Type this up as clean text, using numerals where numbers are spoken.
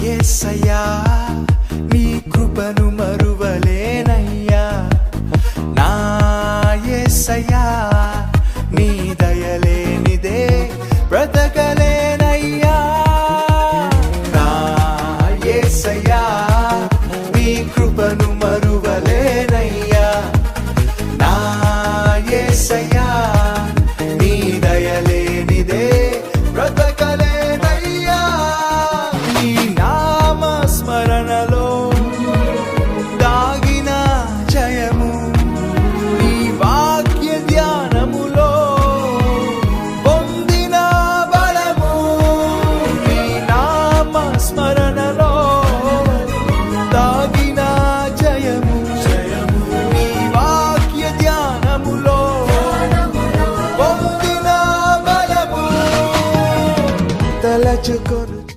యేసయ్యా నీ కృపను మరువలేనయ్యా నా యేసయ్యా నీ దయలేనిదే బ్రతకలేనయ్యా నా యేసయ్యా నీ కృపను మరువలేనయ్యా నా యేసయ్యా నీ దయలేనిదే బ్రతకలేనయ్యా నీ నామ స్మరణలో దాగిన జయము నీ వాక్య ధ్యానములో పొందిన బలము నీ నామ స్మరణ